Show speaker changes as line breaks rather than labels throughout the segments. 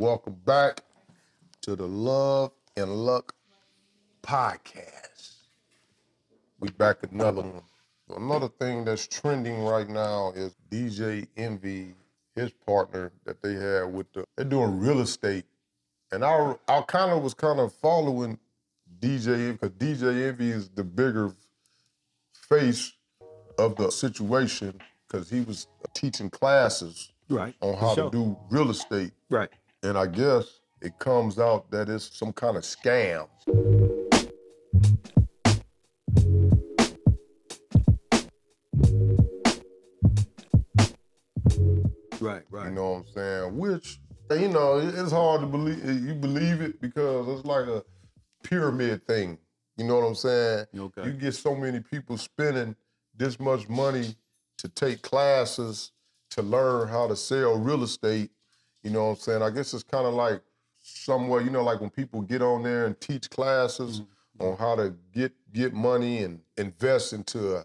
Welcome back to the Love and Luck podcast. We back another one. Another thing that's trending right now is DJ Envy, his partner that they had they're doing real estate. And I was following DJ because DJ Envy is the bigger face of the situation because he was teaching classes on how to do real estate.
Right.
And I guess it comes out that it's some kind of scam.
Right.
You know what I'm saying? Which, it's hard to believe. You believe it because it's like a pyramid thing. You know what I'm saying?
Okay.
You get so many people spending this much money to take classes to learn how to sell real estate. You know what I'm saying? I guess it's kind of like somewhere, like when people get on there and teach classes on how to get money and invest into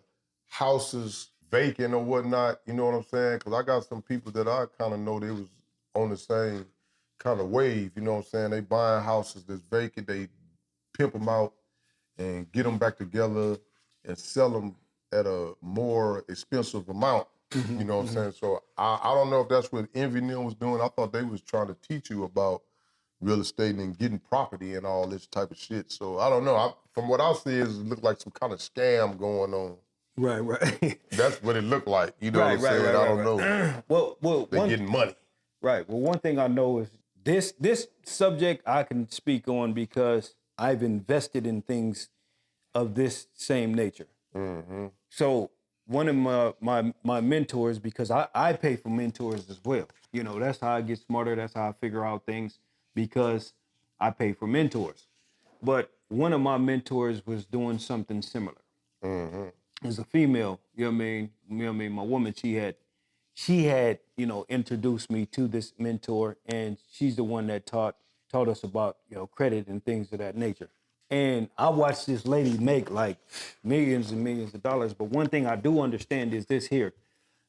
houses vacant or whatnot, you know what I'm saying? Because I got some people that I kind of know they was on the same kind of wave, you know what I'm saying? They buying houses that's vacant, they pimp them out and get them back together and sell them at a more expensive amount, you know what I'm saying? So I don't know if that's what Envy Neal was doing. I thought they was trying to teach you about real estate and getting property and all this type of shit. So I don't know. From what I see, it looked like some kind of scam going on.
Right.
That's what it looked like. You know what I'm saying? I don't know.
Well,
They're getting money.
Right. Well, one thing I know is this subject I can speak on because I've invested in things of this same nature.
Mm-hmm.
So one of my mentors, because I pay for mentors as well. That's how I get smarter. That's how I figure out things because I pay for mentors. But one of my mentors was doing something similar.
Mm-hmm.
As a female, you know what I mean? My woman, she had, introduced me to this mentor, and she's the one that taught us about, credit and things of that nature. And I watched this lady make like millions and millions of dollars. But one thing I do understand is this here.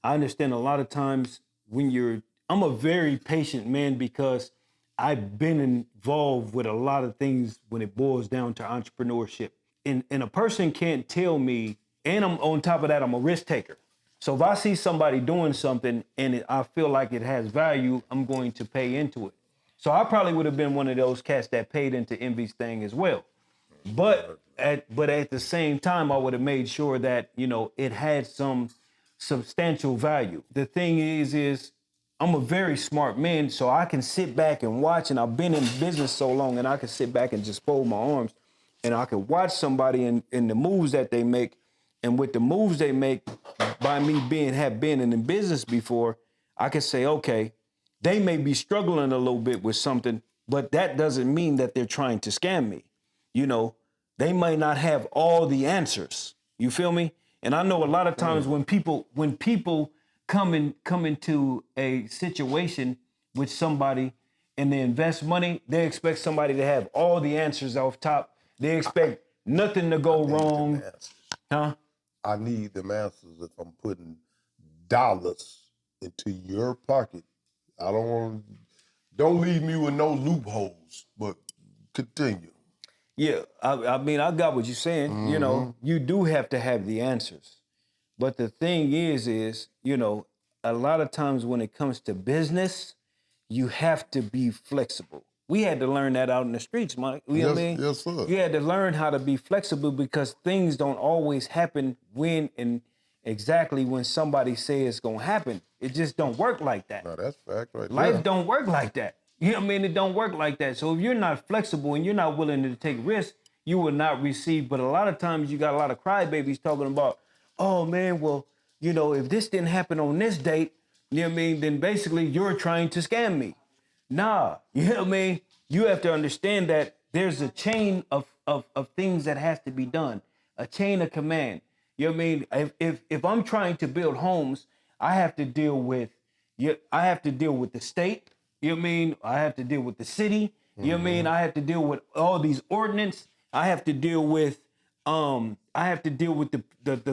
I understand a lot of times I'm a very patient man because I've been involved with a lot of things when it boils down to entrepreneurship. And a person can't tell me, and I'm on top of that, I'm a risk taker. So if I see somebody doing something and I feel like it has value, I'm going to pay into it. So I probably would have been one of those cats that paid into Envy's thing as well. But at the same time, I would have made sure that, it had some substantial value. The thing is I'm a very smart man, so I can sit back and watch, and I've been in business so long, and I can sit back and just fold my arms, and I can watch somebody in the moves that they make. And with the moves they make, by me have been in business before, I can say, okay, they may be struggling a little bit with something, but that doesn't mean that they're trying to scam me. They might not have all the answers. You feel me? And I know a lot of times when people come into a situation with somebody and they invest money, they expect somebody to have all the answers off top. They expect nothing to go wrong. Huh?
I need them answers if I'm putting dollars into your pocket. Don't leave me with no loopholes, but continue.
Yeah, I mean, I got what you're saying.
Mm-hmm.
You do have to have the answers. But the thing is, a lot of times when it comes to business, you have to be flexible. We had to learn that out in the streets, Mike. You know what I mean?
Yes, sir.
You had to learn how to be flexible because things don't always happen when and exactly when somebody says it's gonna happen. It just don't work like that.
No, that's fact right there.
Life don't work like that. You know what I mean? It don't work like that. So if you're not flexible and you're not willing to take risks, you will not receive. But a lot of times you got a lot of crybabies talking about, oh man, well, if this didn't happen on this date, you know what I mean? Then basically you're trying to scam me. Nah, you know what I mean? You have to understand that there's a chain of things that has to be done, a chain of command. You know what I mean? If I'm trying to build homes, I have to deal with the state. You know what I mean? I have to deal with the city. You know what I mean? I have to deal with all these ordinance. I have to deal with the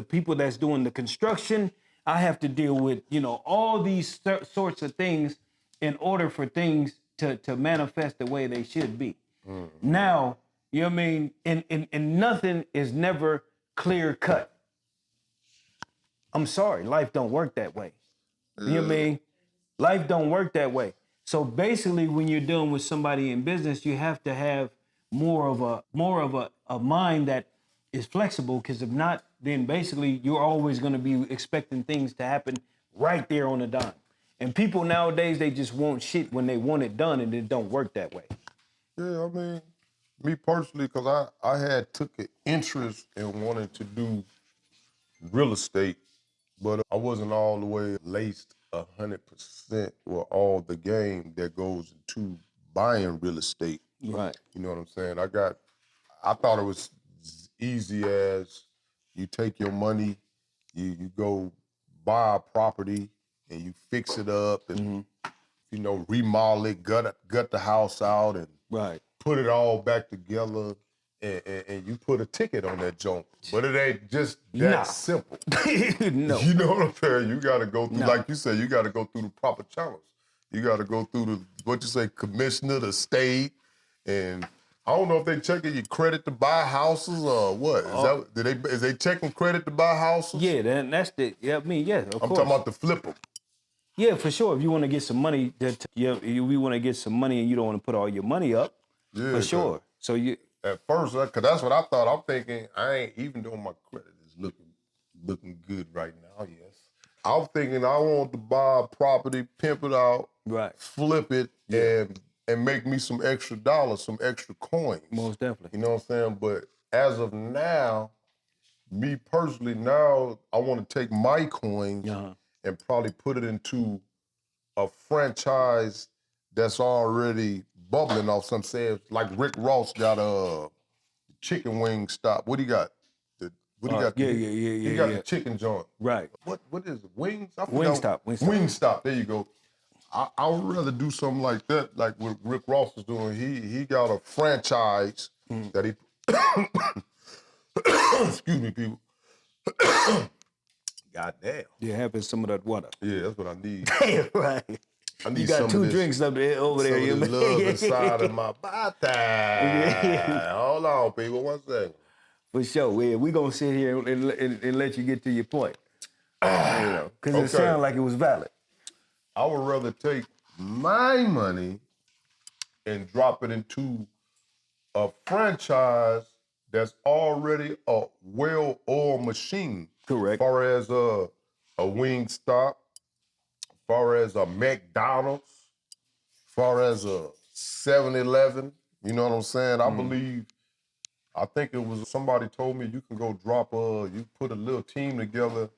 people that's doing the construction. I have to deal with, all these sorts of things in order for things to manifest the way they should be. Now, you know what I mean? And nothing is never clear cut. I'm sorry, life don't work that way. You know what I mean? Life don't work that way. So basically, when you're dealing with somebody in business, you have to have more of a mind that is flexible. Because if not, then basically you're always going to be expecting things to happen right there on the dime. And people nowadays, they just want shit when they want it done, and it don't work that way.
Yeah, I mean, me personally, because I had took an interest in wanting to do real estate, but I wasn't all the way laced 100% with all the game that goes into buying real estate.
Right.
You know what I'm saying? I thought it was as easy as you take your money, you go buy a property and you fix it up and remodel it, gut the house out and
Right.
put it all back together and you put a ticket on that joint. But it ain't just that simple.
No.
You know what I'm saying? You gotta go through,
No.
like you said, you gotta go through the proper channels. You gotta go through commissioner, the state, and I don't know if they checking your credit to buy houses or what. Is they checking credit to buy houses?
Yeah, that's the. Yeah, I mean, yeah, of
I'm
course.
talking about the flip them.
Yeah, for sure. If you want to get some money, we want to get some money, and you don't want to put all your money up.
Yeah,
for sure. So you.
At first, because that's what I thought. I'm thinking, I ain't, even though my credit is looking good right now, yes. I'm thinking I want to buy a property, pimp it out,
Right.
flip it, and make me some extra dollars, some extra coins.
Most definitely.
You know what I'm saying? But as of now, me personally, now I want to take my coins and probably put it into a franchise that's already bubbling off some sales. Like Rick Ross got a chicken wing stop. What he got? He got the chicken joint.
Right.
What is it? Wings? I forgot.
Wingstop.
Wingstop. There you go. I would rather do something like that, like what Rick Ross is doing. He got a franchise that he. Excuse me, people. God damn.
Yeah, having some of that water.
Yeah, that's what I need.
Right.
I need
You got
some
two
of this,
drinks up there over there.
Some of this love inside of my body. Hold on, people. 1 second.
For sure. We gonna sit here and let you get to your point. Because it sounded like it was valid.
I would rather take my money and drop it into a franchise that's already a well-oiled machine.
Correct.
As far as a Wingstop, as far as a McDonald's, as far as a 7-Eleven, you know what I'm saying? I think it was somebody told me you can go you put a little team together,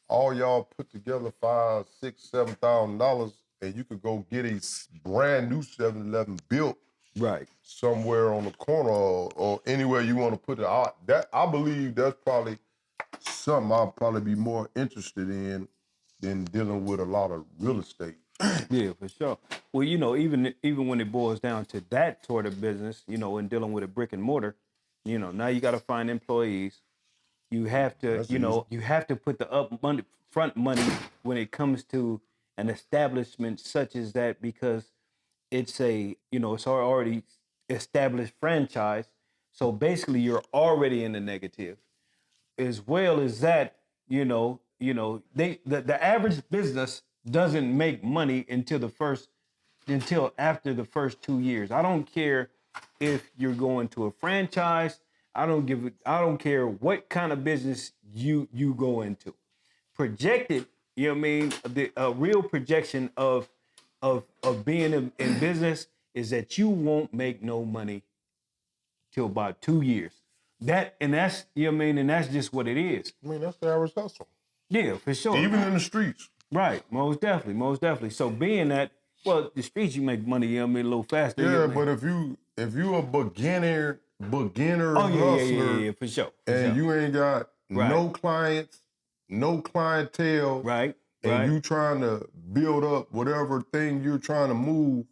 all y'all put together $5,000, $6,000, $7,000, and you could go get a brand new 7-Eleven built
Right.
somewhere on the corner or anywhere you want to put it. I believe that's probably something I'll probably be more interested in than dealing with a lot of real estate.
Yeah, for sure. Well, even when it boils down to that sort of business, and dealing with a brick and mortar, now you got to find employees. You have to, you have to put the front money when it comes to an establishment such as that, because it's it's already established franchise. So basically you're already in the negative. As well as that, the average business doesn't make money until after the first 2 years. I don't care if you're going to a franchise. I don't care what kind of business you go into. Projected, a real projection of being in business is that you won't make no money till about 2 years. That's and that's just what it is.
I mean, that's the average hustle.
Yeah, for sure.
Even in the streets.
Right, most definitely. So being that, the streets you make money, a little faster.
Yeah, but if you a beginner hustler,
yeah, for sure.
And you ain't got no clients, no clientele,
right,
and you trying to build up whatever thing you're trying to move,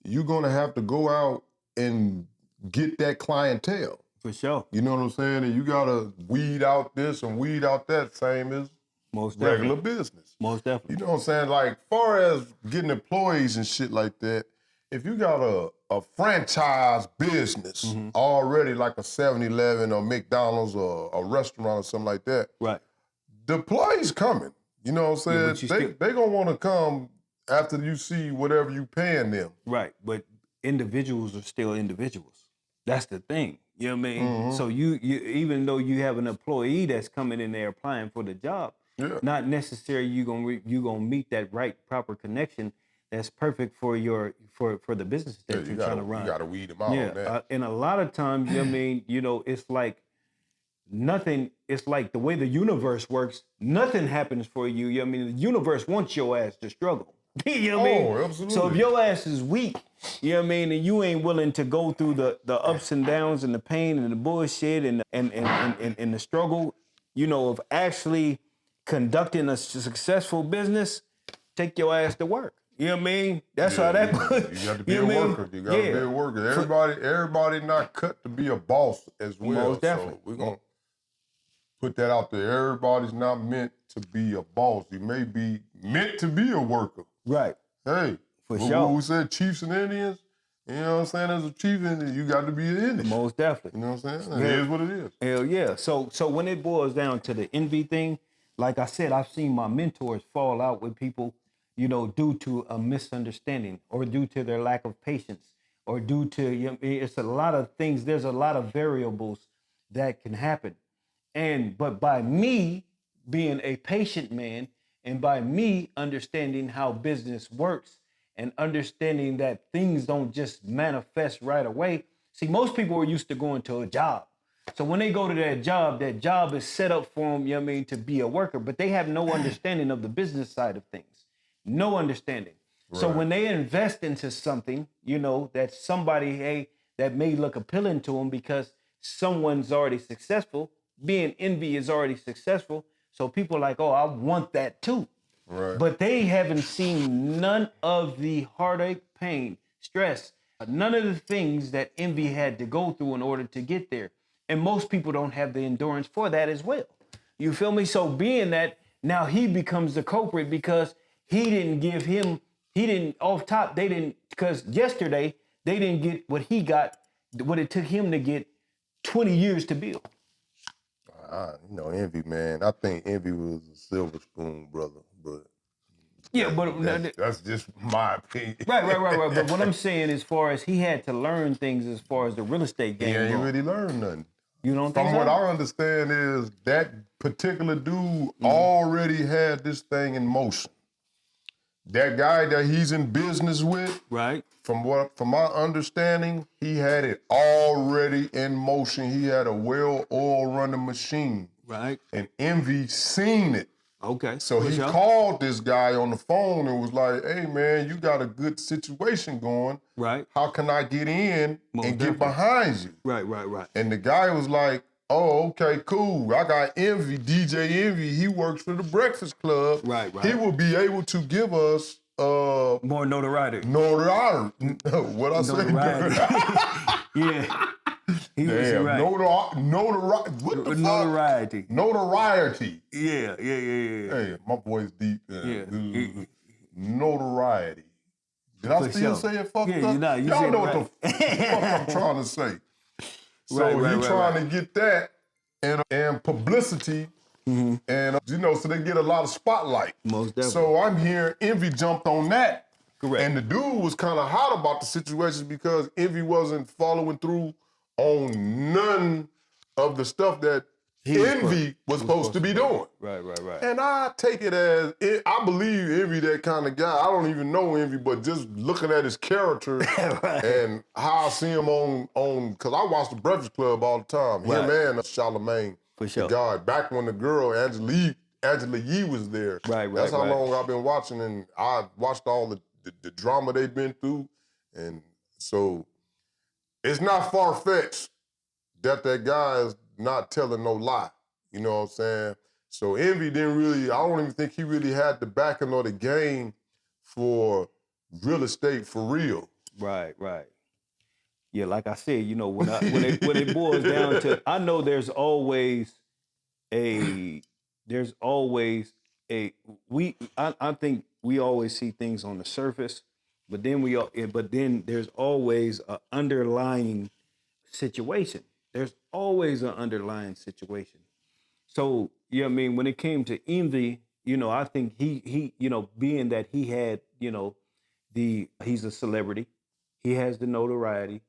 you're gonna have to go out and get that clientele.
For sure.
You know what I'm saying? And you gotta weed out this and weed out that, same as
most
regular business.
Most definitely.
You know what I'm saying? Like, far as getting employees and shit like that, if you got a franchise business already, like a 7-Eleven or McDonald's or a restaurant or something like that,
Right.
the employees coming. You know what I'm
Yeah,
saying?
but you
they
still-
gonna want to come after you see whatever you paying them.
Right. But individuals are still individuals. That's the thing. You know what I mean? So you even though you have an employee that's coming in there applying for the job,
Yeah.
not necessarily you gonna meet that right proper connection that's perfect for your for the business that
Yeah,
you're trying to run.
You gotta weed them out
Yeah,
on that.
and a lot of times, you know what I mean, it's like nothing, it's like the way the universe works, nothing happens for you. You know what I mean? The universe wants your ass to struggle. You know what I mean?
Oh, absolutely.
So if your ass is weak, you know what I mean, and you ain't willing to go through the ups and downs and the pain and the bullshit and the struggle, of actually conducting a successful business, take your ass to work. You know what I mean? That's how that.
You got to be a
what I mean?
worker. You got to be a worker. Everybody not cut to be a boss as well.
Most definitely.
So we're gonna put that out there. Everybody's not meant to be a boss. You may be meant to be a worker.
Right.
Hey,
For
what
sure.
we said, Chiefs and Indians. You know what I'm saying? As a chief, you got to be an Indian.
Most definitely.
You know what I'm saying? It is what it is.
Hell yeah. So when it boils down to the envy thing, like I said, I've seen my mentors fall out with people, due to a misunderstanding or due to their lack of patience or due to, it's a lot of things. There's a lot of variables that can happen. But by me being a patient man and by me understanding how business works and understanding that things don't just manifest right away. See, most people are used to going to a job. So when they go to that job is set up for them, to be a worker, but they have no understanding of the business side of things. No understanding. Right. So when they invest into something, that somebody, hey, that may look appealing to them because someone's already successful, being envy is already successful. So people are like, oh, I want that too.
Right.
But they haven't seen none of the heartache, pain, stress, none of the things that envy had to go through in order to get there. And most people don't have the endurance for that as well. You feel me? So being that, now he becomes the culprit because he didn't, off top, because yesterday, they didn't get what he got, what it took him to get 20 years to build.
Envy, man. I think envy was a silver spoon, brother. But
yeah,
that's just my opinion.
Right. But what I'm saying, as far as he had to learn things, as far as the real estate game,
he ain't really learned nothing.
You don't think
From
so?
what I understand is that particular dude already had this thing in motion. That guy that he's in business with,
right?
From my understanding, he had it already in motion. He had a well-oiled running machine.
Right.
And envy seen it.
Okay.
So he called this guy on the phone and was like, hey man, you got a good situation going.
Right.
How can I get in and get behind you?
Right.
And the guy was like, oh, okay, cool. I got Envy, DJ Envy. He works for the Breakfast Club.
Right.
He will be able to give us
more notoriety.
What I say?
Notoriety. Yeah. He was right.
Notoriety. What the
notoriety.
Fuck? Notoriety.
Yeah.
Hey, my voice deep.
Yeah.
Notoriety. Did I still say it fucked up? Y'all know what the fuck I'm trying to say. So he trying to get that and publicity, and so they get a lot of spotlight.
Most definitely.
So I'm hearing Envy jumped on that.
Correct.
And the dude was kind of hot about the situation because Envy wasn't following through on none of the stuff that Envy was supposed to be doing.
Right.
And I take it as, I believe Envy that kind of guy. I don't even know Envy, but just looking at his character and how I see him on, because I watch the Breakfast Club all the time.
Right.
Him and Charlamagne.
For sure.
The guy, back when the girl, Angela Yee was there.
Right.
That's how long I've been watching, and I watched all the drama they've been through. And so it's not far-fetched that guy is not telling no lie. You know what I'm saying? So Envy I don't even think he really had the backing or the game for real estate for real.
Right. Yeah, like I said, when it boils down to, I know there's always I think we always see things on the surface, But then but then there's always an underlying situation. There's always an underlying situation. So, you know what I mean? When it came to envy, I think he, being that he had, he's a celebrity, he has the notoriety,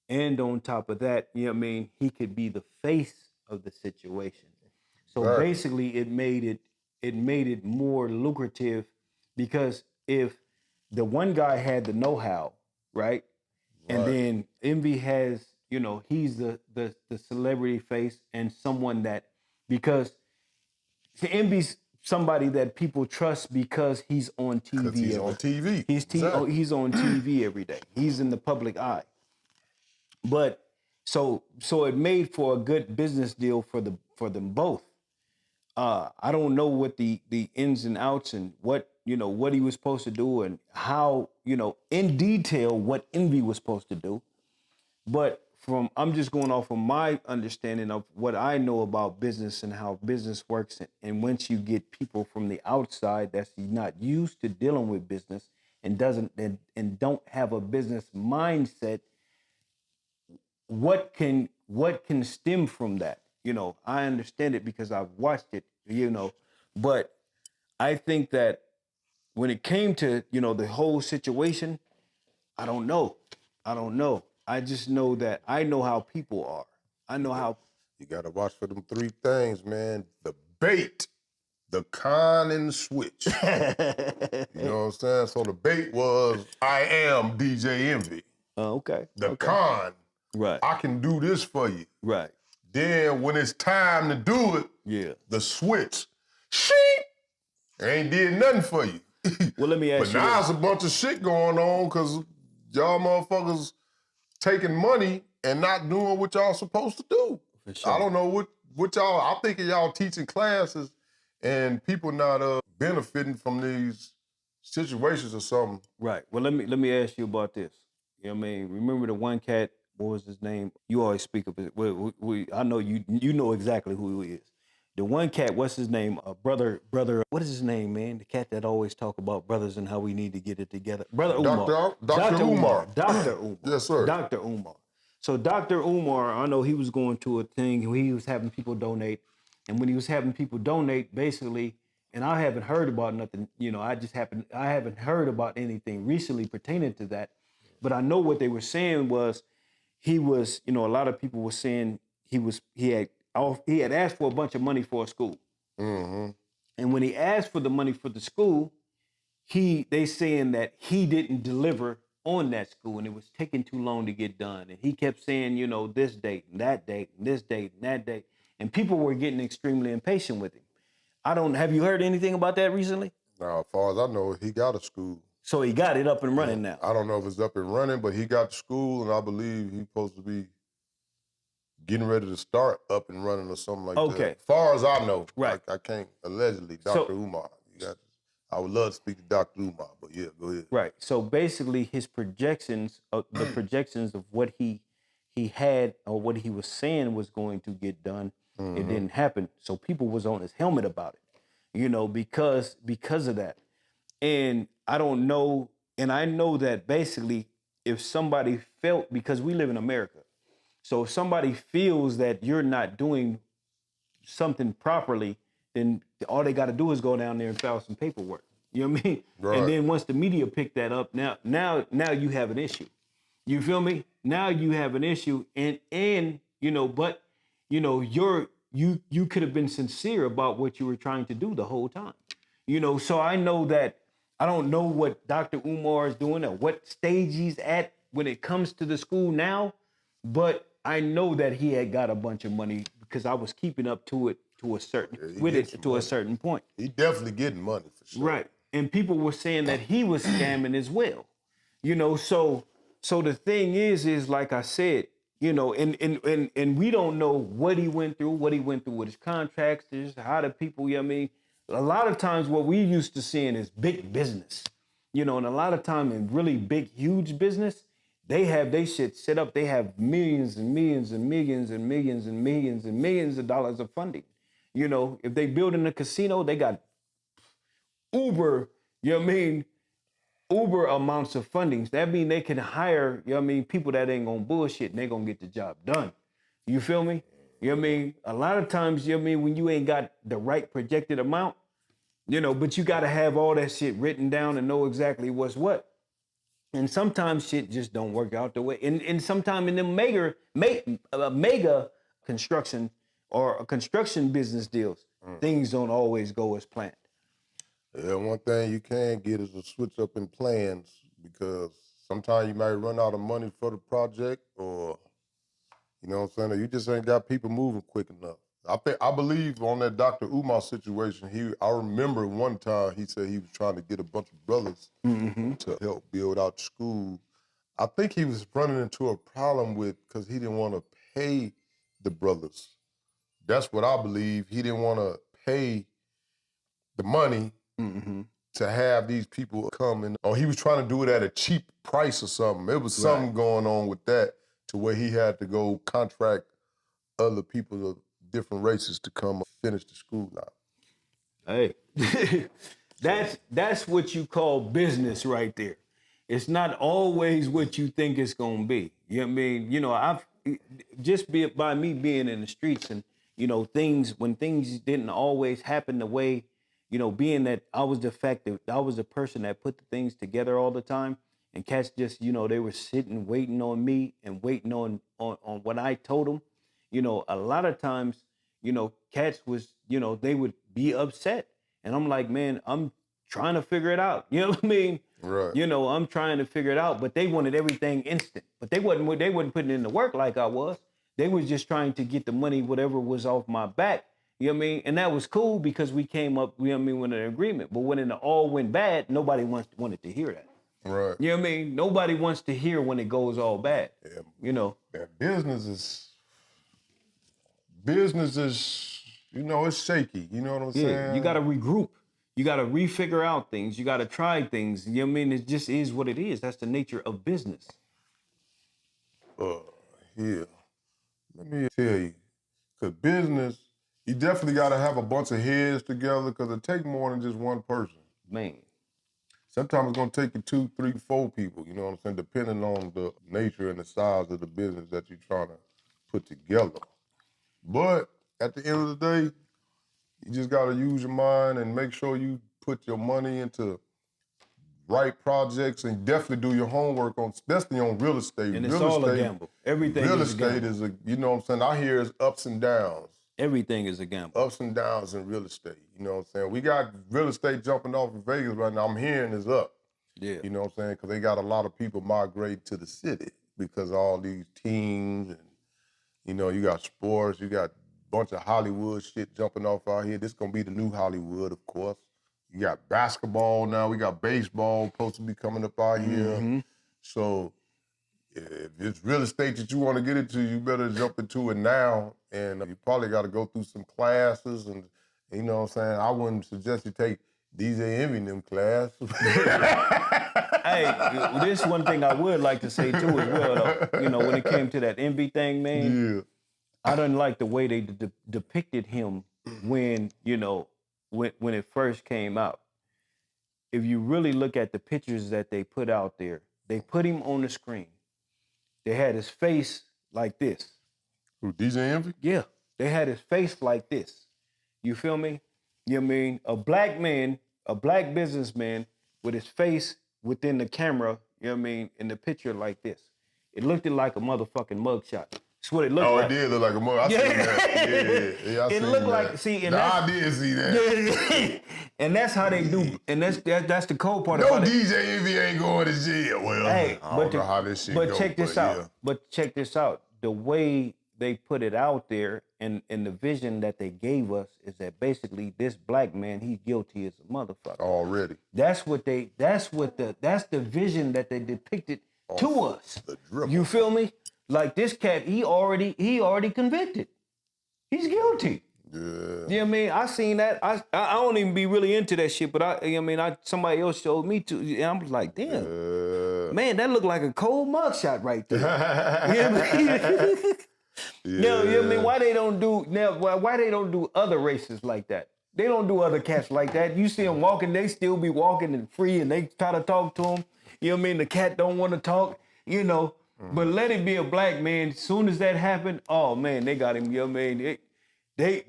and on top of that, he could be the face of the situation. So
Exactly.
basically it made it more lucrative because if the one guy had the know-how, right? And
Right.
then Envy has, he's the celebrity face and someone that because Envy's somebody that people trust because he's on
Because
TV
he's
every
on TV. Exactly.
he's on TV every day. He's in the public eye. But so it made for a good business deal for them both. I don't know what the ins and outs and what he was supposed to do and how in detail what Envy was supposed to do. But I'm just going off of my understanding of what I know about business and how business works. And once you get people from the outside that's not used to dealing with business and don't have a business mindset, what can stem from that? I understand it because I've watched it, but I think that when it came to, the whole situation, I don't know. I don't know. I just know that I know how people are. I know how.
You got to watch for them three things, man. The bait, the con, and the switch. You know what I'm saying? So the bait was, I am DJ Envy.
Okay.
The
Okay.
con,
Right.
I can do this for you.
Right.
Then when it's time to do it,
Yeah.
the switch, sheep, ain't did nothing for you.
Well, let me ask
But
you
now
this.
it's a bunch of shit going on because y'all motherfuckers taking money and not doing what y'all supposed to do.
For sure.
I don't know what y'all, I'm thinking y'all teaching classes and people not benefiting from these situations or something.
Right. Well, let me ask you about this. Remember the one cat? What was his name? You always speak of it. I know you know exactly who he is. The one cat. What's his name? Brother. What is his name, man? The cat that always talk about brothers and how we need to get it together. Brother Umar.
Dr. Umar.
Dr. Umar.
Yes, sir.
Dr. Umar. So Dr. Umar, I know he was going to a thing where he was having people donate, and when he was having people donate, basically. And I haven't heard about nothing, I haven't heard about anything recently pertaining to that. But I know what they were saying was he was, a lot of people were saying he had asked for a bunch of money for a school.
Mm-hmm.
And when he asked for the money for the school, they saying that he didn't deliver on that school and it was taking too long to get done. And he kept saying, this date and that date and this date and that date. And people were getting extremely impatient with him. Have you heard anything about that recently?
Now, as far as I know, he got a school.
So he got it up and running now.
I don't know if it's up and running, but he got the school, and I believe he's supposed to be getting ready to start up and running or something like that.
Okay.
As far as I know,
Right.
I can't allegedly. Dr. Umar. I would love to speak to Dr. Umar, but yeah, go ahead.
Right. So basically, his projections, the projections of what he had or what he was saying was going to get done, it didn't happen. So people was on his helmet about it, because of that. And I don't know, and I know that basically, if somebody felt, because we live in America, so if somebody feels that you're not doing something properly, then all they got to do is go down there and file some paperwork. You know what I mean?
Right.
And then once the media pick that up, now you have an issue. You feel me? Now you have an issue, and but you could have been sincere about what you were trying to do the whole time. So I know that I don't know what Dr. Umar is doing or what stage he's at when it comes to the school now, but I know that he had got a bunch of money because I was keeping up to it to a certain point.
He definitely getting money for sure.
Right. And people were saying that he was scamming as well. So the thing is like I said, and we don't know what he went through with his contracts, how the people, a lot of times what we used to seeing is big business, and a lot of time in really big, huge business, they have they shit set up. They have millions and millions and millions and millions and millions and millions of dollars of funding. If they build in a casino, they got Uber, uber amounts of fundings. That mean they can hire, you know what I mean, people that ain't gonna bullshit and they gonna get the job done. You feel me? You know what I mean? A lot of times, you know what I mean, when you ain't got the right projected amount, you know, but you gotta have all that shit written down and know exactly what's what. And sometimes shit just don't work out the way. And sometimes in the mega construction or construction business deals, things don't always go as planned.
Yeah, one thing you can get is a switch up in plans because sometimes you might run out of money for the project, or you know what I'm saying, or you just ain't got people moving quick enough. I believe on that Dr. Umar situation, I remember one time he said he was trying to get a bunch of brothers to help build out the school. I think he was running into a problem because he didn't want to pay the brothers. That's what I believe. He didn't want to pay the money to have these people come in. Or he was trying to do it at a cheap price or something. It was something going on with that to where he had to go contract other people of different races to come finish the school now.
Hey, that's what you call business right there. It's not always what you think it's gonna be. You know what I mean? You know, I've just by me being in the streets and you know when things didn't always happen the way, you know, being that I was the person that put the things together all the time, and cats just you know they were sitting waiting on me and waiting on what I told them. You know, a lot of times, you know, cats was you know they would be upset, and I'm like, man, I'm trying to figure it out. You know what I mean?
Right.
You know, I'm trying to figure it out, but they wanted everything instant. But they wasn't putting in the work like I was. They was just trying to get the money, whatever was off my back. You know what I mean? And that was cool because we came up, you know what I mean, with an agreement. But when it all went bad, nobody wanted to hear that.
Right.
You know what I mean? Nobody wants to hear when it goes all bad.
Yeah.
You know.
Man, business is, you know, it's shaky. You know what I'm saying?
Yeah, you got to regroup. You got to refigure out things. You got to try things. You know what I mean? It just is what it is. That's the nature of business.
Yeah. Let me tell you, because business, you definitely got to have a bunch of heads together because it takes more than just one person.
Man.
Sometimes it's going to take you 2, 3, 4 people, you know what I'm saying, depending on the nature and the size of the business that you're trying to put together. But at the end of the day, you just got to use your mind and make sure you put your money into right projects and definitely do your homework on, especially on real estate.
And it's all a gamble. Everything
real
is a gamble.
estate is a, you know what I'm saying, I hear it's ups and downs.
Everything is a gamble.
Ups and downs in real estate, you know what I'm saying? We got real estate jumping off in Vegas right now. I'm hearing it's up.
Yeah.
You know what I'm saying? Because they got a lot of people migrate to the city because of all these teams and, you know, you got sports, you got a bunch of Hollywood shit jumping off out here. This gonna be the new Hollywood, of course. You got basketball now, we got baseball supposed to be coming up out here. So if it's real estate that you want to get into, you better jump into it now. And you probably got to go through some classes. And you know what I'm saying? I wouldn't suggest you take DJ Envy in them class.
Hey, this one thing I would like to say too as well, though. You know, when it came to that Envy thing, man,
Yeah.
I didn't like the way they depicted him when, you know, when it first came out. If you really look at the pictures that they put out there, they put him on the screen. They had his face like this.
Who, DJ Envy?
Yeah, they had his face like this. You feel me? You know what I mean? A black man, a black businessman with his face within the camera, you know what I mean, in the picture like this. It looked like a motherfucking mugshot. That's what it looked like.
Oh, it did look like a mug. I seen that. Yeah, I
It
seen
looked
that.
like, see, and
I did see that.
and that's how they do, and that's the cold part
No
about it.
DJ Envy ain't going to jail. Well,
Hey,
I don't know how this shit
but
goes.
check this out.
Yeah.
But check this out. The way they put it out there and the vision that they gave us is that basically this black man, he's guilty as a motherfucker.
Already.
That's the vision that they depicted to us.
The dribble.
You feel me? Like this cat, he already convicted. He's guilty.
Yeah.
You know what I mean? I seen that. I don't even be really into that shit, but you know what I mean, somebody else showed me to, and I was like, damn, man, that looked like a cold mugshot right there. You know what I mean?
Yeah.
You know what I mean? Why they don't do other races like that? They don't do other cats like that. You see them walking, they still be walking and free, and they try to talk to them. You know what I mean? The cat don't want to talk, you know. But let it be a black man. As soon as that happened, oh man, they got him. You know what I mean?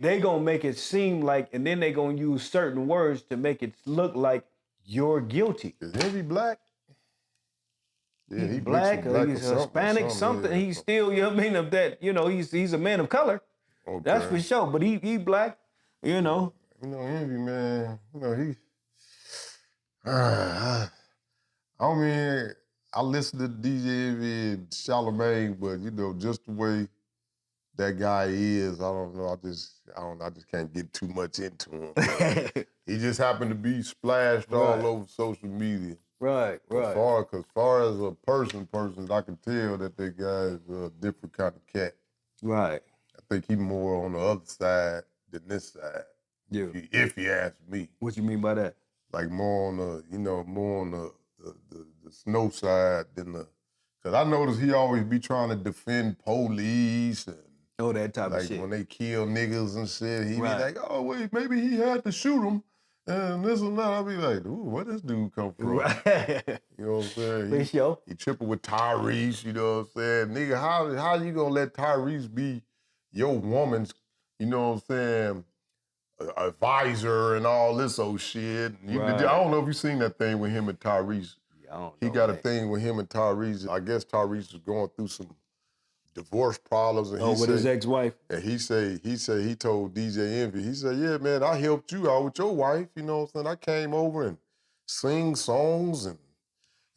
They gonna make it seem like, and then they gonna use certain words to make it look like you're guilty.
Is he black? Yeah,
He's
he
black or he's Hispanic, something.
Yeah.
He's still, you know what I mean, of that, you know, he's a man of color.
Okay.
That's for sure. But he black, you know.
You know, Envy, man, you know, he, I mean, I listen to DJ Envy and Charlamagne, but, you know, just the way that guy is, I don't know, I just can't get too much into him. He just happened to be splashed all over social media.
Right.
As far as a person, I can tell that that guy is a different kind of cat.
Right.
I think he's more on the other side than this side.
Yeah.
If you ask me.
What you mean by that?
Like more on the snow side than the, cause I notice he always be trying to defend police and
that type of shit.
Like when they kill niggas and shit, he be
Right.
like, oh wait, maybe he had to shoot him and this and that. I be like, ooh, where this dude come from?
Right.
You know what I'm saying?
For sure.
He tripping with Tyrese, you know what I'm saying? Nigga, how you gonna let Tyrese be your woman's, you know what I'm saying, advisor and all this old shit?
Right.
I don't know if you seen that thing with him and Tyrese.
Yeah, I don't know,
He got a
man.
thing with him and Tyrese. I guess Tyrese is going through some divorce problems. And
with his ex-wife?
And he told DJ Envy, he said, yeah, man, I helped you out with your wife, you know what I'm saying? I came over and sing songs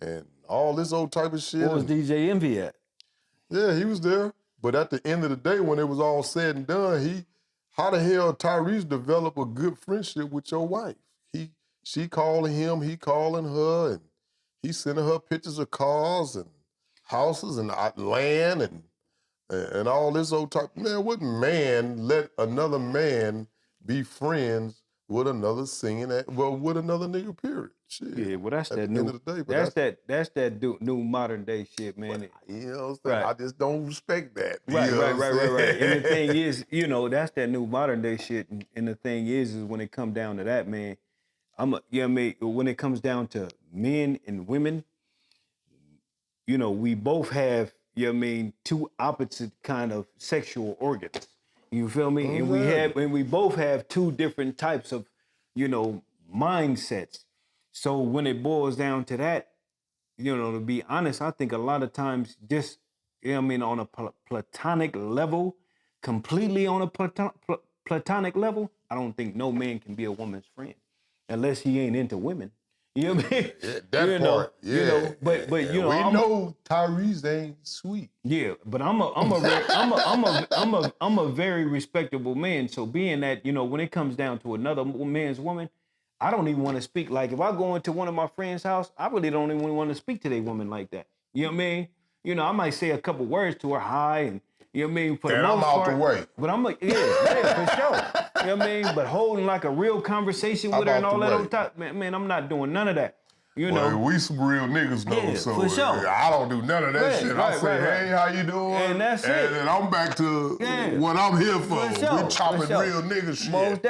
and all this old type of shit.
Where was DJ Envy at?
Yeah, he was there. But at the end of the day, when it was all said and done, how the hell Tyrese develop a good friendship with your wife? She calling him, he calling her, and he sending her pictures of cars and houses and land and all this old type. Man, what man let another man be friends with another with another nigga, period? Shit.
Yeah, well, that's that new.
End of the day,
that's that new modern day shit, man.
You know what I'm saying?
Right.
I just don't respect that.
Right.
You know what I'm saying?
And the thing is, you know, that's that new modern day shit. And the thing is when it comes down to that, man, you know what I mean? When it comes down to men and women, you know, we both have, you know what I mean, two opposite kind of sexual organs. You feel me? And we both have two different types of, you know, mindsets. So when it boils down to that, you know, to be honest, I think a lot of times just, you know what I mean, on a platonic level, completely on a platonic level, I don't think no man can be a woman's friend unless he ain't into women. You know what I mean?
Yeah, that part, yeah.
You know, but you know,
we know Tyrese ain't sweet.
Yeah, but I'm a very respectable man. So being that, you know, when it comes down to another man's woman, I don't even want to speak. Like if I go into one of my friends' house, I really don't even want to speak to their woman like that. You know what I mean? You know, I might say a couple words to her, hi, and you know what I mean? For the
And I'm
most
out
part,
the way.
But I'm like, yeah, for sure. You know what I mean? But holding like a real conversation with her and all that old type, man, I'm not doing none of that. You know,
well, we some real niggas though,
Yeah,
so
for sure.
I don't do none of that shit. I say, hey, how you doing?
And that's it.
And I'm back to what I'm here for.
sure,
We chopping
for sure.
real nigga shit.
Most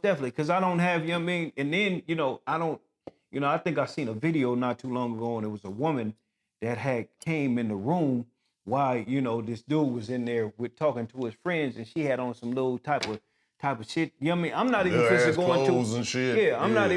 definitely. Because I don't have, you know what I mean? And then, you know, I think I seen a video not too long ago, and it was a woman that had came in the room while, you know, this dude was in there with talking to his friends, and she had on some little type of shit. You know what I mean? I'm not even
Little
going
clothes
to
and shit.
Yeah, I'm not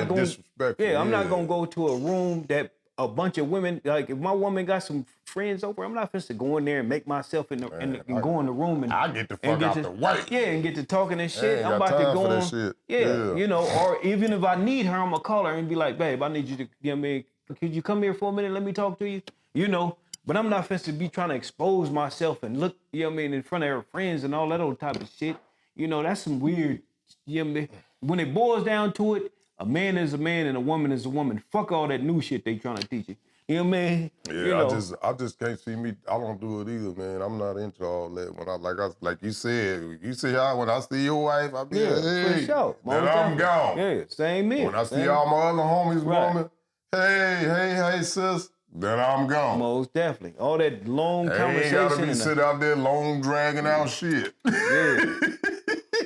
going
disrespectful.
Yeah, I'm not gonna go to a room that a bunch of women, like if my woman got some friends over, I'm not supposed to go in there and make myself and go in the room and
I get the fuck out the way.
Yeah, and get to talking and shit. I'm
got
about to
time
go
for that
on.
shit.
Yeah, you know, or even if I need her, I'm gonna call her and be like, babe, I need you to, you know what I mean, could you come here for a minute, let me talk to you? You know, but I'm not supposed to be trying to expose myself and look, you know what I mean, in front of her friends and all that old type of shit. You know, that's some weird, you know what I mean? When it boils down to it, a man is a man and a woman is a woman. Fuck all that new shit they trying to teach you. You know what I mean?
Yeah,
you know.
I just can't see me. I don't do it either, man. I'm not into all that. When like you said, you see how when I see your wife, I be like, hey,
for sure.
then I'm gone.
Yeah, same here.
When I see all my other homies, woman, hey, sis, then I'm gone.
Most definitely. All that long
Ain't
conversation.
gotta be sit out there long dragging out shit.
Yeah.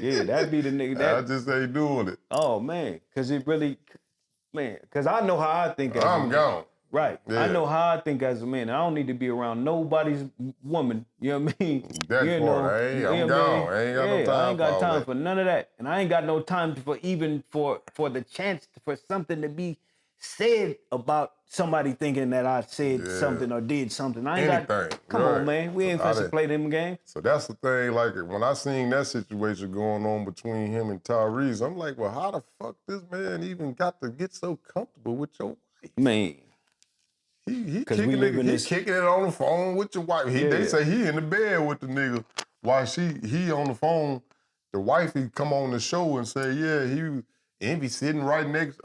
Yeah, that'd be the nigga.
I just ain't doing it.
Oh man, because it really, man, because I know how I think as a
I'm
man.
gone.
Right.
Yeah.
I know how I think as a man. I don't need to be around nobody's woman. You know what I mean?
That
you
part,
know,
I'm
you know
gone.
what
I ain't got no
yeah,
time
I ain't got
for all
time
that.
for none of that. And I ain't got no time for even for the chance for something to be said about somebody thinking that I said something or did something. I ain't
Anything.
got, come on, man. We ain't supposed to play them games.
So that's the thing, like when I seen that situation going on between him and Tyrese, I'm like, well, how the fuck this man even got to get so comfortable with your wife?
Man.
He kicking it on the phone with your wife. They say he in the bed with the nigga while he on the phone. The wife, he come on the show and say, he be sitting right next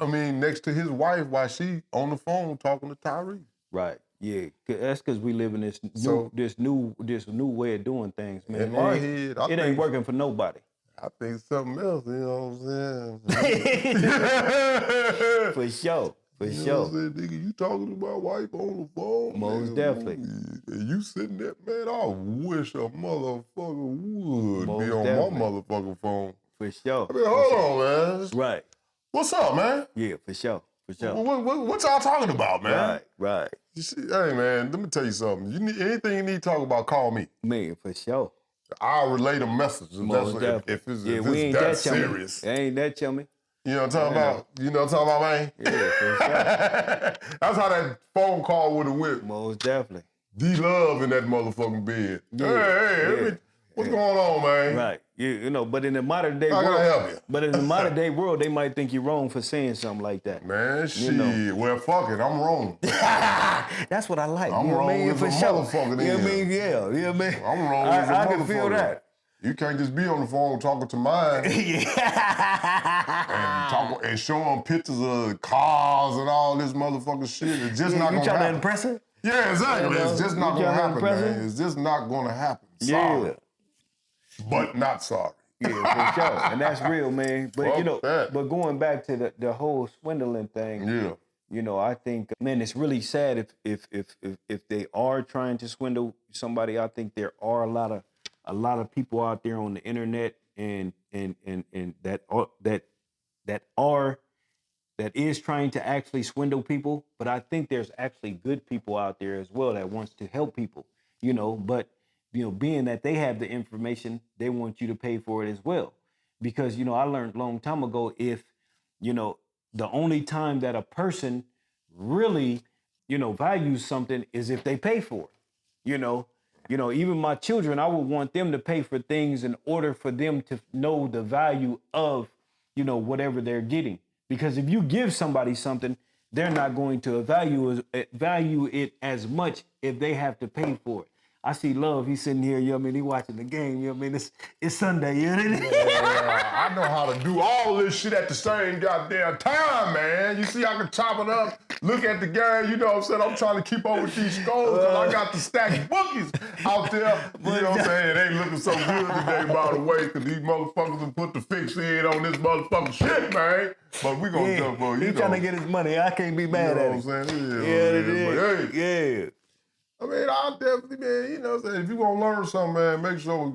to his wife while she on the phone talking to Tyrese.
Right. Yeah. That's because we live in this new way of doing things, man.
In my head,
it ain't working for nobody.
I think something else, you know what I'm saying?
For sure. For
you
sure.
Know what I'm saying? Nigga, you talking to my wife on the phone?
Most definitely.
And you sitting there, man, I wish a motherfucker would
Most
be on
definitely.
my motherfucking phone.
For sure.
I mean, hold on, man.
Right.
What's up, man?
Yeah, for sure. For sure.
What y'all talking about, man?
Right.
You see, hey, man, let me tell you something. You need anything you need to talk about, call me.
Man, for sure.
I'll relay the message if it's that serious.
It ain't that chummy.
You know what I'm talking about? You know what I'm talking about, man?
Yeah, for sure.
That's how that phone call would have went.
Most definitely.
D-Love in that motherfucking bed. Hey, what's going on, man?
Right. You know, but in the modern day world,
How can I help you?
But in the modern day world, they might think you're wrong for saying something like that.
Man, shit.
know.
Well, fuck it. I'm wrong.
That's what I like.
I'm
you know
wrong
what I mean?
as
For
a
sure.
motherfucker
You know what I
then.
mean? Yeah. You know what I mean?
I'm wrong as a motherfucker.
I can feel that.
You can't just be on the phone talking to mine and showing pictures of cars and all this motherfucking shit. It's just not gonna happen.
You trying to impress her?
Yeah, exactly.
You know,
it's just not gonna happen, man.
her?
It's just not gonna happen. Sorry. But not sorry.
Yeah, for sure. And that's real, man. But
Fuck that.
but going back to the whole swindling thing, you know, I think, man, it's really sad if they are trying to swindle somebody. I think there are a lot of people out there on the internet and that is trying to actually swindle people. But I think there's actually good people out there as well that wants to help people, you know, but you know, being that they have the information, they want you to pay for it as well. Because, you know, I learned a long time ago, if, you know, the only time that a person really, you know, values something is if they pay for it. You know, even my children, I would want them to pay for things in order for them to know the value of, you know, whatever they're getting. Because if you give somebody something, they're not going to value it as much if they have to pay for it. I see Love, he's sitting here, you know what I mean, he watching the game, you know what I mean, it's Sunday, you know what I mean?
Yeah, I know how to do all this shit at the same goddamn time, man. You see, I can chop it up, look at the game, you know what I'm saying? I'm trying to keep up with these scores because I got the stacked bookies out there. You know what I'm saying? It ain't looking so good today, by the way, because these motherfuckers have put the fix in on this motherfucking shit, man. But we gonna jump on,
He's trying to get his money. I can't be mad at him.
You know what I'm saying?
Yeah.
I mean, I'll definitely, man, you know what I'm saying? If you want to learn something, man, make sure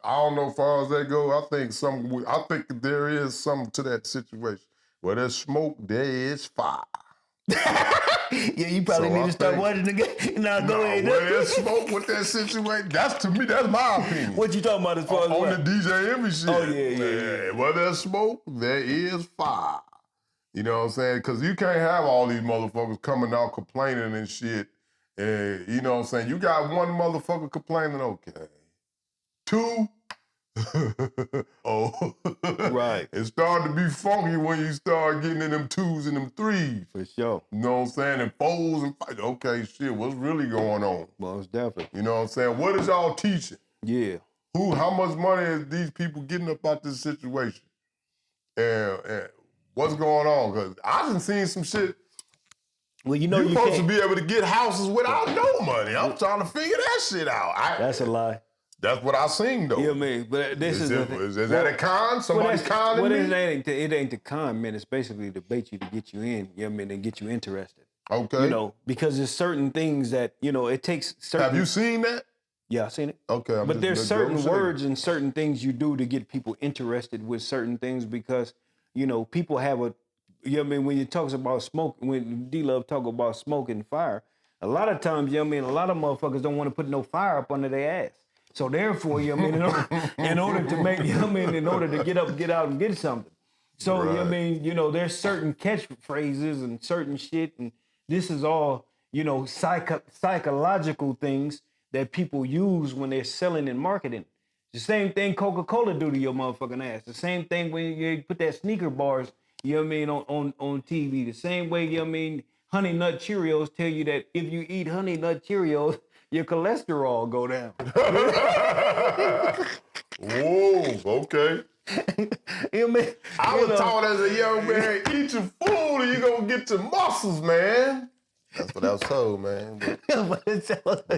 I don't know as far as that go. I think there is something to that situation. Where there's smoke, there is fire.
Yeah, you probably need to start watching the game. Go ahead.
Where there's smoke with that situation, that's my opinion.
What you talking about as far as
on the DJ Envy shit.
Oh, yeah.
Where there's smoke, there is fire. You know what I'm saying? Because you can't have all these motherfuckers coming out complaining and shit. And you know what I'm saying? You got one motherfucker complaining, okay. Two,
right.
It started to be funky when you start getting in them twos and them threes.
For sure.
You know what I'm saying? And fours and five. Okay, shit, what's really going on?
Most definitely.
You know what I'm saying? What is y'all teaching?
Yeah.
How much money is these people getting up out this situation? And what's going on? Because I done seen some shit.
Well, you know,
you're supposed to be able to get houses without no money. I'm trying to figure that shit out.
That's a lie.
That's what I seen though.
You know what I mean? But this is
that a con? Somebody's conning me?
It ain't the con, man. It's basically to bait you to get you in. You know what I mean? And get you interested.
Okay.
You know, because there's certain things that, you know, it takes certain...
Have you seen that?
Yeah, I seen it.
Okay,
But there's certain
saying.
words and certain things you do to get people interested with certain things because, people have a, when you talks about smoke, when D-Love talk about smoke and fire, a lot of times, a lot of motherfuckers don't want to put no fire up under their ass. So therefore, in order to make, in order to get up, get out and get something. So,
Right.
there's certain catchphrases and certain shit, and this is all, psychological things that people use when they're selling and marketing. The same thing Coca-Cola do to your motherfucking ass. The same thing when you put that sneaker bars, on TV. The same way, Honey Nut Cheerios tell you that if you eat Honey Nut Cheerios, your cholesterol go down.
Whoa, okay. I was taught as a young man, eat your food and you're going to get your muscles, man. That's what I was told, man. But they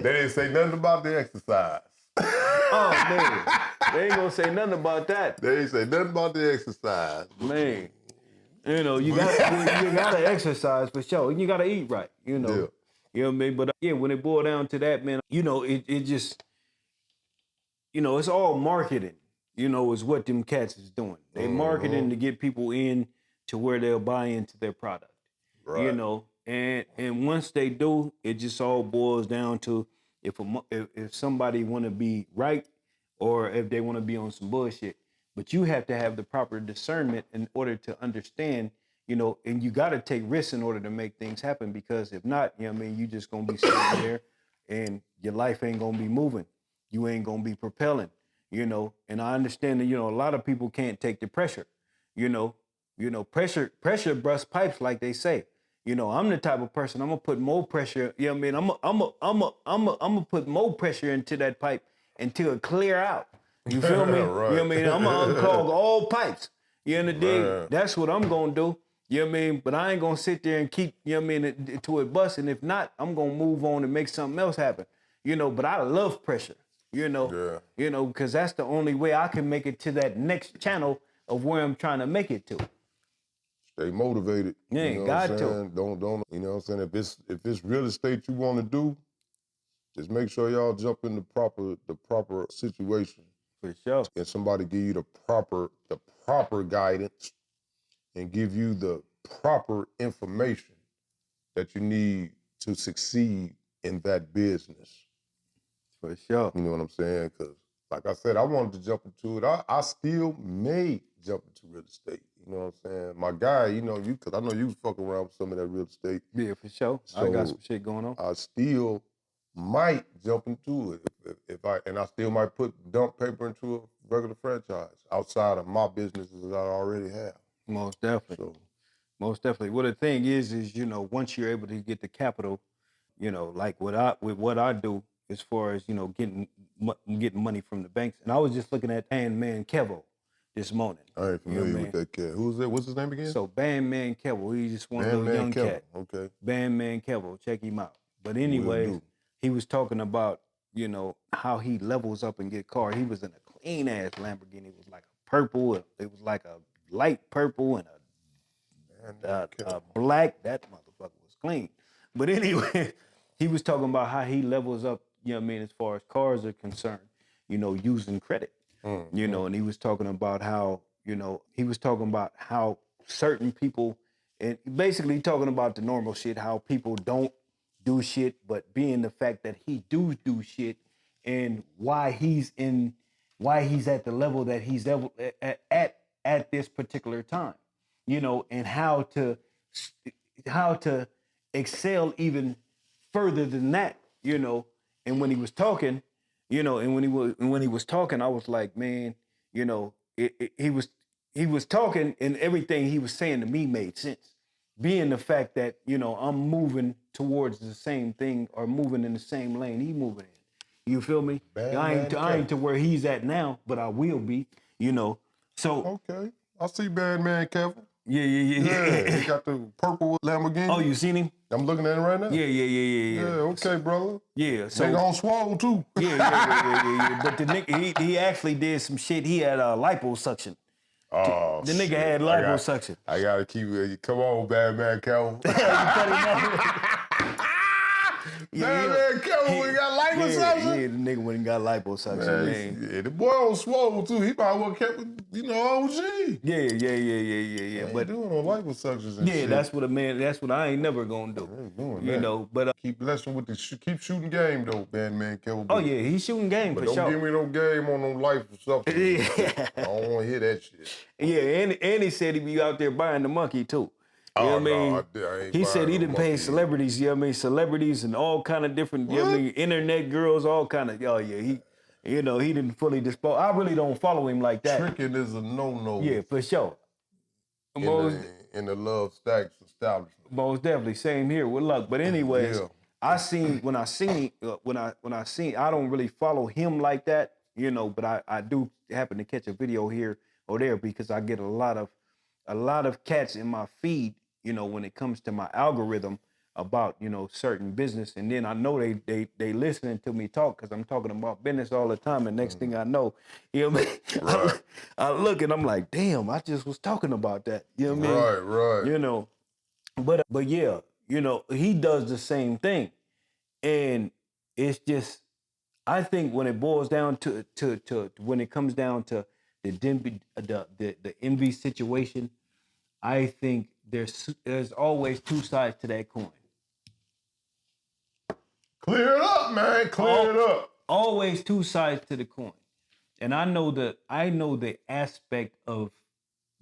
didn't say nothing about the exercise.
Oh, man. They ain't going to say nothing about that.
They ain't say nothing about the exercise.
Man. You gotta exercise for sure. And you gotta eat right,
Yeah.
You know what I mean? But when it boiled down to that, man, it just, it's all marketing, is what them cats is doing. They marketing to get people in to where they'll buy into their product.
Right.
And once they do, it just all boils down to if somebody want to be right or if they want to be on some bullshit. But you have to have the proper discernment in order to understand, and you got to take risks in order to make things happen, because if not, you just going to be sitting there and your life ain't going to be moving. You ain't going to be propelling, and I understand that, a lot of people can't take the pressure, pressure busts pipes, like they say. I'm the type of person, I'm gonna put more pressure, I'm gonna put more pressure into that pipe until it clear out. You feel me?
Right.
I'm gonna unclog all pipes. You know the dig?
Right.
That's what I'm gonna do. But I ain't gonna sit there and keep, to it busting. If not, I'm gonna move on and make something else happen. But I love pressure, because that's the only way I can make it to that next channel of where I'm trying to make it to.
Stay motivated.
Yeah,
you know
got
what I'm saying? Don't, you know what I'm saying? If it's real estate you want to do, just make sure y'all jump in the proper situation.
For sure.
And somebody give you the proper guidance and give you the proper information that you need to succeed in that business.
For sure.
You know what I'm saying? Because, like I said, I wanted to jump into it. I still may jump into real estate. You know what I'm saying? My guy, because I know you was fucking around with some of that real estate.
Yeah, for sure. I got some shit going on.
I still might jump into it if I still might put dump paper into a regular franchise outside of my businesses that I already have.
Most definitely.
So,
Most definitely. Well, the thing is, once you're able to get the capital, like what I do as far as, getting money from the banks. And I was just looking at Bandman Kevo this morning.
I ain't familiar with that cat. Who's that? What's his name again?
So Bandman Kevo, he's just one little young cat.
Okay.
Bandman Kevo, check him out. But anyways, he was talking about, how he levels up and get cars. He was in a clean ass Lamborghini. It was like a purple. It was like a light purple and a black. That motherfucker was clean. But anyway, he was talking about how he levels up, as far as cars are concerned, using credit. And he was talking about how, certain people, and basically talking about the normal shit, how people don't do shit, but being the fact that he do shit, and why he's at the level that he's at this particular time, and how to excel even further than that, and when he was talking, when he was talking, I was like, man, he was talking, and everything he was saying to me made sense. Being the fact that, I'm moving towards the same thing or moving in the same lane he moving in. You feel me? I ain't to where he's at now, but I will be, So
Okay. I see Bandman Kevin.
Yeah.
He got the purple Lamborghini.
Oh, you seen him?
I'm looking at it right now.
Yeah.
Yeah, okay, brother.
Yeah. So
Nigga on swole too.
Yeah. But the nigga, he actually did some shit. He had liposuction.
Oh,
The nigga had liposuction.
I gotta keep it. Come on, Bandman Kevin. Man, Kevin went got liposuction.
Yeah, the nigga went and got liposuction, man.
Yeah, the boy on swole too. He probably would kept it, OG.
Yeah.
But
But
doing no liposuctions and
yeah,
shit.
that's what I ain't never gonna do.
I ain't doing
You
that.
know, but
Keep blessing with the keep shooting game though, man, Kevin.
oh yeah, he's shooting game
But
for
don't
sure.
give me no game on no liposuction.
Yeah.
I don't want to hear that shit.
Yeah, and he said he be out there buying the monkey too. You know what I mean?
I ain't
He said
buying
he
no
done paid
monkey.
celebrities, you know what I mean? Celebrities and all kind of different, you know what I mean? Internet girls, all kind of, oh yeah, he didn't fully dispose. I really don't follow him like that.
Tricking is a no-no.
Yeah, for sure.
In the Love Stacks establishment.
Most definitely, same here with luck. But anyways,
Yeah.
I don't really follow him like that, but I do happen to catch a video here or there because I get a lot of cats in my feed, when it comes to my algorithm about, certain business. And then I know they listening to me talk because I'm talking about business all the time. And next thing I know, you know what I mean?
Right.
I look and I'm like, damn, I just was talking about that. You know what I mean?
Right.
But yeah, he does the same thing. And it's just, I think when it boils down to when it comes down to the envy situation, I think there's always two sides to that coin.
Clear it up, man. Clear it up.
Always two sides to the coin. And I know the aspect of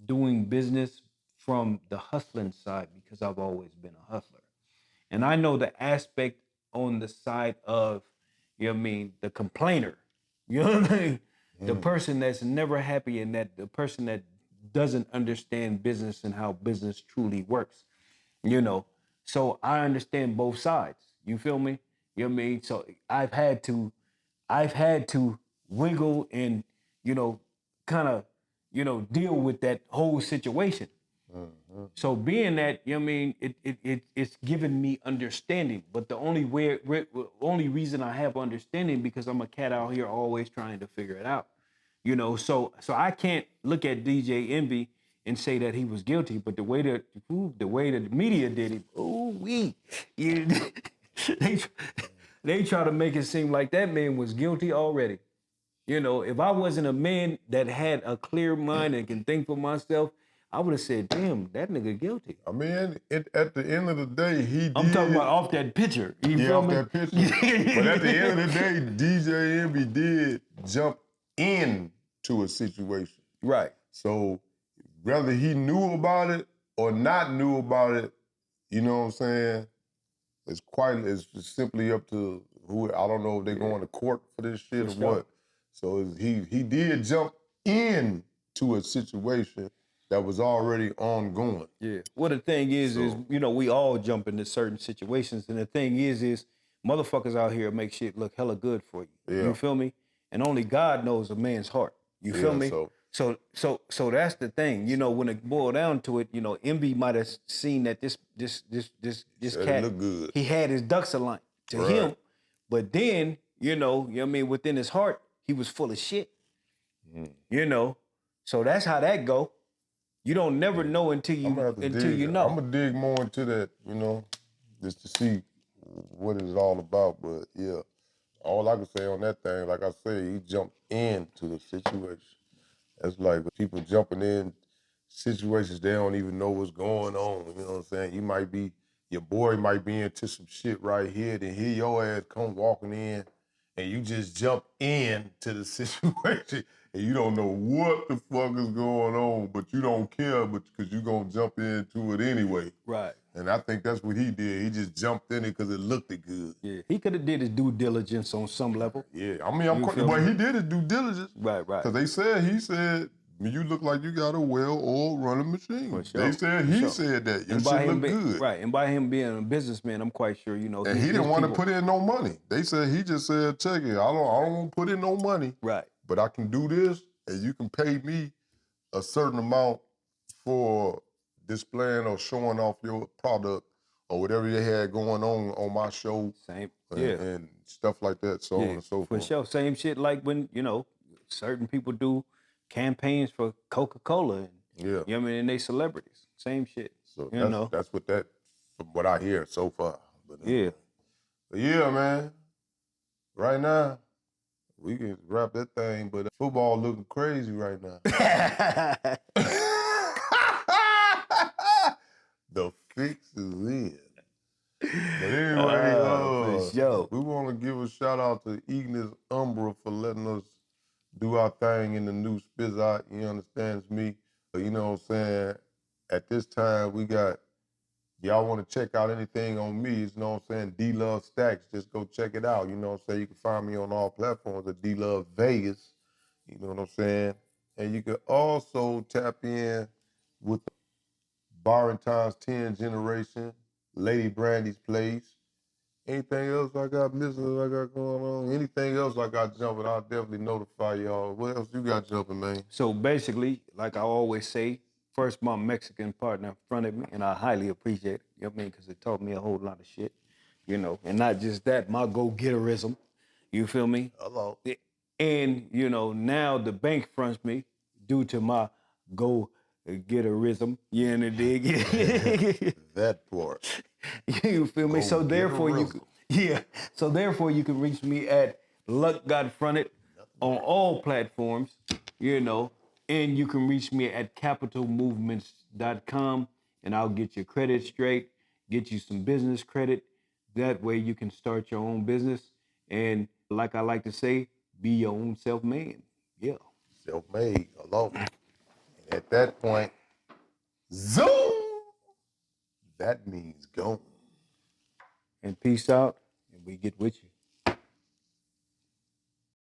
doing business from the hustling side because I've always been a hustler. And I know the aspect on the side of, the complainer. You know what I mean? The person that's never happy and the person that doesn't understand business and how business truly works. So I understand both sides. You feel me? You know what I mean? So I've had to wiggle and, kind of, deal with that whole situation. So being that, it's given me understanding. But the only reason I have understanding because I'm a cat out here always trying to figure it out. So I can't look at DJ Envy and say that he was guilty, but the way that the media did it, they try to make it seem like that man was guilty already. If I wasn't a man that had a clear mind and can think for myself, I would have said, damn, that nigga guilty.
I mean, at the end of the day,
I'm talking about off that picture. You feel me?
That picture. But at the end of the day, DJ Envy did jump into a situation.
Right.
So whether he knew about it or not knew about it, you know what I'm saying? It's simply up to who. I don't know if they're going to court for this shit or what. So he did jump into a situation that was already ongoing.
Yeah. Well, the thing is we all jump into certain situations, and the thing is motherfuckers out here make shit look hella good for you.
Yeah.
You feel me? And only God knows a man's heart. You feel me? So that's the thing. When it boiled down to it, Envy might have seen that this cat
look good.
He had his ducks aligned to him, but then within his heart he was full of shit. So that's how that go. You don't never know until you know.
I'm gonna dig more into that, just to see what it's all about. But yeah, all I can say on that thing, like I say, he jumped into the situation. That's like people jumping in situations they don't even know what's going on. You know what I'm saying? Your boy might be into some shit right here, then hear your ass come walking in, and you just jump into the situation, and you don't know what the fuck is going on, but you don't care, because you're gonna jump into it anyway.
Right.
And I think that's what he did. He just jumped in it because it looked good.
Yeah, he could have did his due diligence on some level.
Yeah, I mean, but he did his due diligence.
Right.
Because he said, you look like you got a well-oiled running machine.
For sure.
They said, said that. Your shit look good.
Right, and by him being a businessman, I'm quite sure,
And he didn't want to put in no money. He just said, check it, I don't want to put in no money.
Right.
But I can do this, and you can pay me a certain amount for displaying or showing off your product or whatever you had going on my show.
Same,
and stuff like that, so on and so forth.
For sure, same shit like when, certain people do campaigns for Coca-Cola. And, and they celebrities. Same shit.
So that's from what I hear so far. But, But yeah, man. Right now, we can wrap that thing, but football looking crazy right now. The fix is in. But anyway,
for sure.
we want to give a shout out to Ignis Umbra for letting us do our thing in the new Spizot. You understands me? You know what I'm saying? At this time, we got, y'all want to check out anything on me, you know what I'm saying? D-Love Stacks, just go check it out. You know what I'm saying? You can find me on all platforms at D-Love Vegas. You know what I'm saying? And you can also tap in with Borrowing Times 10 Generation, Lady Brandy's Place. Anything else I got missing, I got going on? Anything else I got jumping, I'll definitely notify y'all. What else you got jumping, man?
So basically, like I always say, first my Mexican partner fronted me, and I highly appreciate it. You know what I mean? Because it taught me a whole lot of shit, you know. And not just that, my go-getterism. You feel me?
Hello.
And, you know, now the bank fronts me due to my go-getterism. You in the dig?
That part.
You feel me? So therefore you could, yeah. So therefore you can reach me at Luck Got Fronted on all platforms, you know, and you can reach me at capitalmovements.com and I'll get your credit straight, get you some business credit. That way you can start your own business. And like I like to say, be your own self-made. Yeah.
Self-made. Hello. And at that point, zoom. That means go.
And peace out, and we get with you.